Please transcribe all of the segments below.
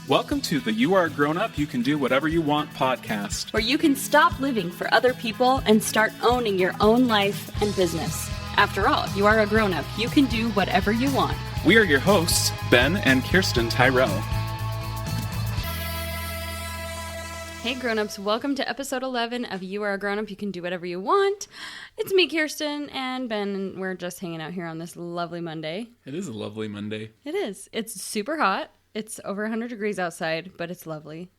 Welcome to the You Are a Grown Up, You Can Do Whatever You Want podcast. Where you can stop living for other people and start owning your own life and business. After all, you are a grown up. You can do whatever you want. We are your hosts, Ben and Kirsten Tyrell. Hey grown-ups, welcome to episode 11 of You Are a Grown Up, You Can Do Whatever You Want. It's me, Kirsten, and Ben, and we're just hanging out here on this lovely Monday. It is a lovely Monday. It is. It's super hot. It's over 100 degrees outside, but it's lovely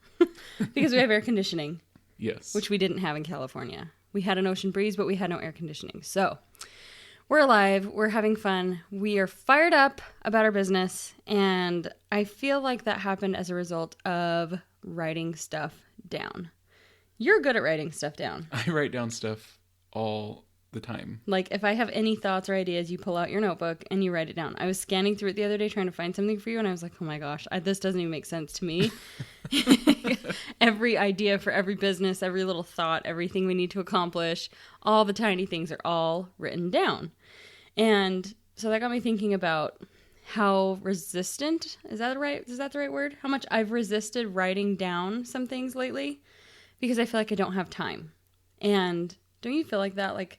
because we have air conditioning. Yes. Which we didn't have in California. We had an ocean breeze, but we had no air conditioning. So we're alive. We're having fun. We are fired up about our business, and I feel like that happened as a result of writing stuff down. You're good at writing stuff down. I write down stuff all the time. Like, if I have any thoughts or ideas, you pull out your notebook and you write it down. I was scanning through it the other day trying to find something for you, and I was like, oh my gosh, this doesn't even make sense to me. Every idea for every business, every little thought, everything we need to accomplish, all the tiny things are all written down. And so that got me thinking about how resistant, is that the right word? How much I've resisted writing down some things lately because I feel like I don't have time. And don't you feel like that? Like,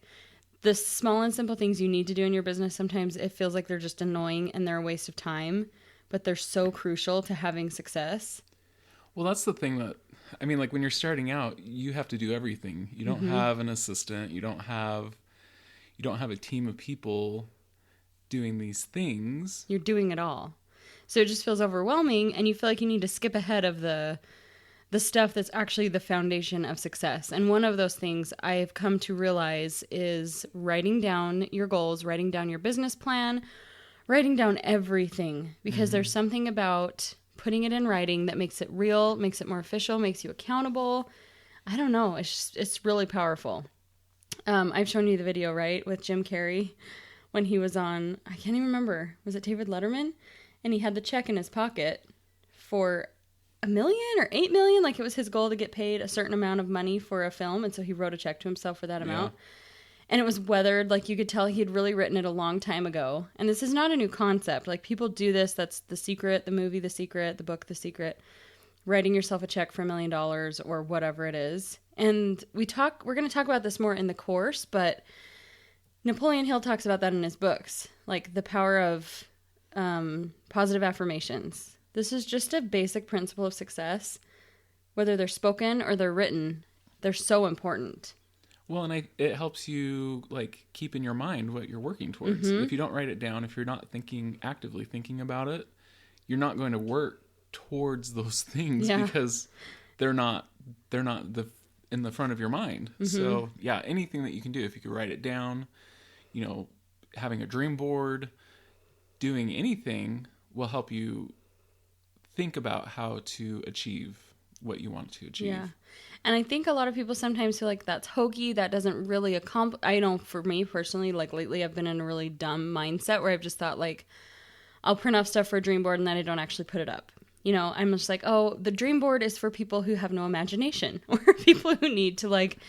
the small and simple things you need to do in your business, sometimes it feels like they're just annoying and they're a waste of time, but they're so crucial to having success. Well, that's the thing that, I mean, like when you're starting out, you have to do everything. You don't have an assistant. You don't have a team of people doing these things. You're doing it all. So it just feels overwhelming, and you feel like you need to skip ahead of the stuff that's actually the foundation of success. And one of those things I've come to realize is writing down your goals, writing down your business plan, writing down everything. Because there's something about putting it in writing that makes it real, makes it more official, makes you accountable. I don't know. It's really powerful. I've shown you the video, right, with Jim Carrey when he was on, I can't even remember, was it David Letterman? And he had the check in his pocket for $1 million or $8 million. Like, it was his goal to get paid a certain amount of money for a film. And so he wrote a check to himself for that amount. And it was weathered. Like, you could tell he'd really written it a long time ago. And this is not a new concept. Like, people do this. That's The Secret, the movie The Secret, the book The Secret. Writing yourself a check for $1 million or whatever it is. And we're going to talk about this more in the course, but Napoleon Hill talks about that in his books. Like, the power of positive affirmations. This is just a basic principle of success. Whether they're spoken or they're written, they're so important. Well, and it helps you, like, keep in your mind what you're working towards. If you don't write it down, if you're not actively thinking about it, you're not going to work towards those things because they're not in the front of your mind. So, yeah, anything that you can do, if you could write it down, having a dream board, doing anything will help you think about how to achieve what you want to achieve. Yeah. And I think a lot of people sometimes feel like that's hokey. That doesn't really accomplish. I know for me personally, like lately I've been in a really dumb mindset where I've just thought, like, I'll print off stuff for a dream board and then I don't actually put it up. I'm just like, oh, the dream board is for people who have no imagination or people who need to, like,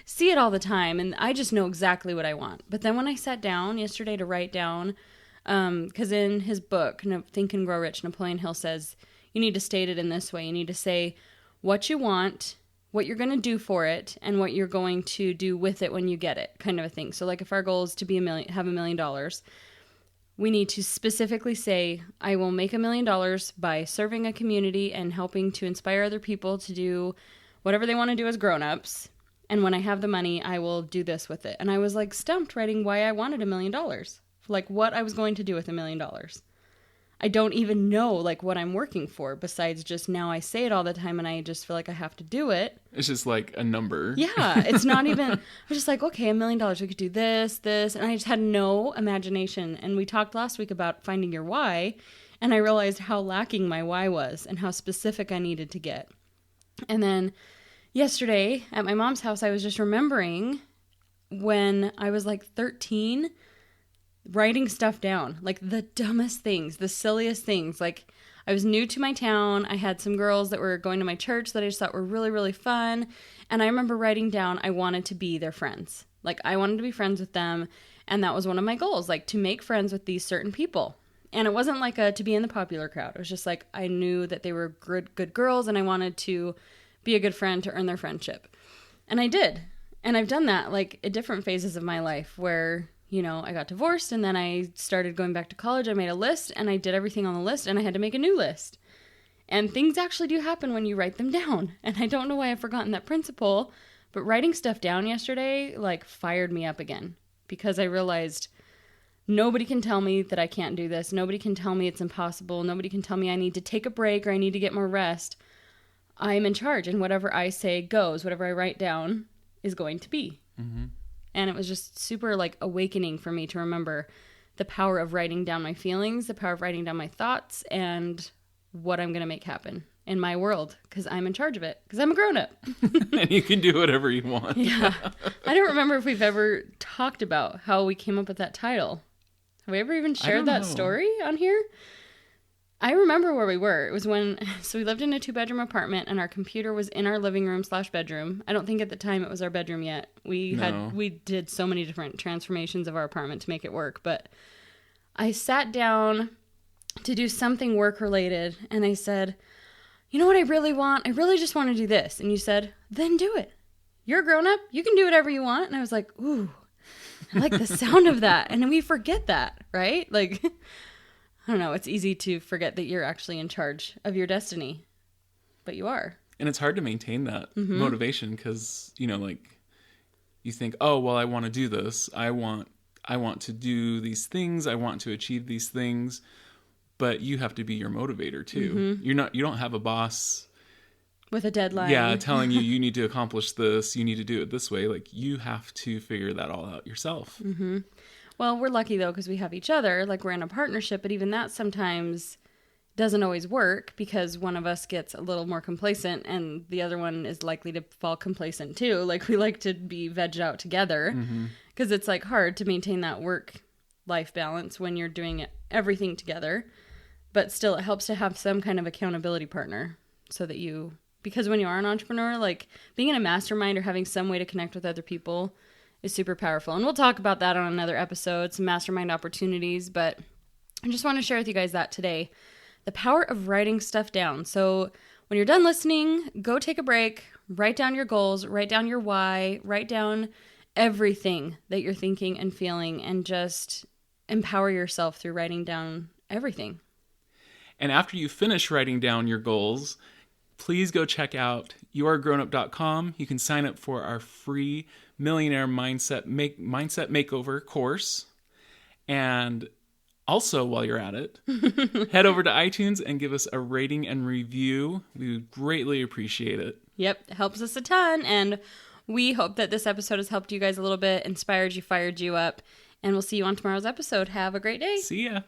see it all the time. And I just know exactly what I want. But then when I sat down yesterday to write down, because in his book, Think and Grow Rich, Napoleon Hill says, you need to state it in this way. You need to say what you want, what you're going to do for it, and what you're going to do with it when you get it, kind of a thing. So, like, if our goal is to have $1 million, we need to specifically say, I will make $1 million by serving a community and helping to inspire other people to do whatever they want to do as grown-ups. And when I have the money, I will do this with it. And I was, like, stumped writing why I wanted $1 million. Like, what I was going to do with $1 million. I don't even know, like, what I'm working for besides just now I say it all the time and I just feel like I have to do it. It's just like a number. Yeah, it's not even, I'm just like, okay, $1 million, we could do this, and I just had no imagination. And we talked last week about finding your why, and I realized how lacking my why was and how specific I needed to get. And then yesterday at my mom's house, I was just remembering when I was like 13, writing stuff down, like the dumbest things, the silliest things. Like, I was new to my town. I had some girls that were going to my church that I just thought were really, really fun. And I remember writing down I wanted to be their friends. Like, I wanted to be friends with them. And that was one of my goals, like, to make friends with these certain people. And it wasn't like to be in the popular crowd. It was just like I knew that they were good girls and I wanted to be a good friend to earn their friendship. And I did. And I've done that like at different phases of my life where, you know, I got divorced and then I started going back to college. I made a list and I did everything on the list and I had to make a new list. And things actually do happen when you write them down. And I don't know why I've forgotten that principle, but writing stuff down yesterday like fired me up again because I realized nobody can tell me that I can't do this. Nobody can tell me it's impossible. Nobody can tell me I need to take a break or I need to get more rest. I'm in charge, and whatever I say goes. Whatever I write down is going to be. Mm-hmm. And it was just super like awakening for me to remember the power of writing down my feelings, the power of writing down my thoughts, and what I'm going to make happen in my world because I'm in charge of it because I'm a grown-up. And you can do whatever you want. Yeah. I don't remember if we've ever talked about how we came up with that title. Have we ever even shared that story on here? I remember where we were. It was when, so we lived in a 2-bedroom apartment and our computer was in our living room / bedroom. I don't think at the time it was our bedroom yet. We did so many different transformations of our apartment to make it work. But I sat down to do something work related and I said, you know what I really want? I really just want to do this. And you said, then do it. You're a grown up. You can do whatever you want. And I was like, ooh. I like the sound of that. And we forget that, right? Like, I don't know. It's easy to forget that you're actually in charge of your destiny, but you are. And it's hard to maintain that motivation because, you know, like you think, oh, well, I want to do this. I want to do these things. I want to achieve these things, but you have to be your motivator too. Mm-hmm. You don't have a boss with a deadline. Yeah, telling you need to accomplish this, you need to do it this way. Like, you have to figure that all out yourself. Mm-hmm. Well, we're lucky, though, because we have each other. Like, we're in a partnership, but even that sometimes doesn't always work because one of us gets a little more complacent and the other one is likely to fall complacent, too. Like, we like to be vegged out together because it's, like, hard to maintain that work-life balance when you're doing everything together. But still, it helps to have some kind of accountability partner so that you... Because when you are an entrepreneur, like being in a mastermind or having some way to connect with other people is super powerful. And we'll talk about that on another episode, some mastermind opportunities. But I just want to share with you guys that today, the power of writing stuff down. So when you're done listening, go take a break, write down your goals, write down your why, write down everything that you're thinking and feeling, and just empower yourself through writing down everything. And after you finish writing down your goals, please go check out youaregrownup.com. You can sign up for our free Millionaire Mindset Makeover course. And also, while you're at it, head over to iTunes and give us a rating and review. We would greatly appreciate it. Yep, it helps us a ton. And we hope that this episode has helped you guys a little bit, inspired you, fired you up. And we'll see you on tomorrow's episode. Have a great day. See ya.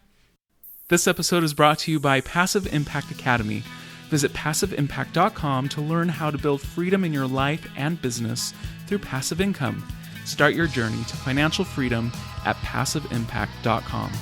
This episode is brought to you by Passive Impact Academy. Visit PassiveImpact.com to learn how to build freedom in your life and business through passive income. Start your journey to financial freedom at PassiveImpact.com.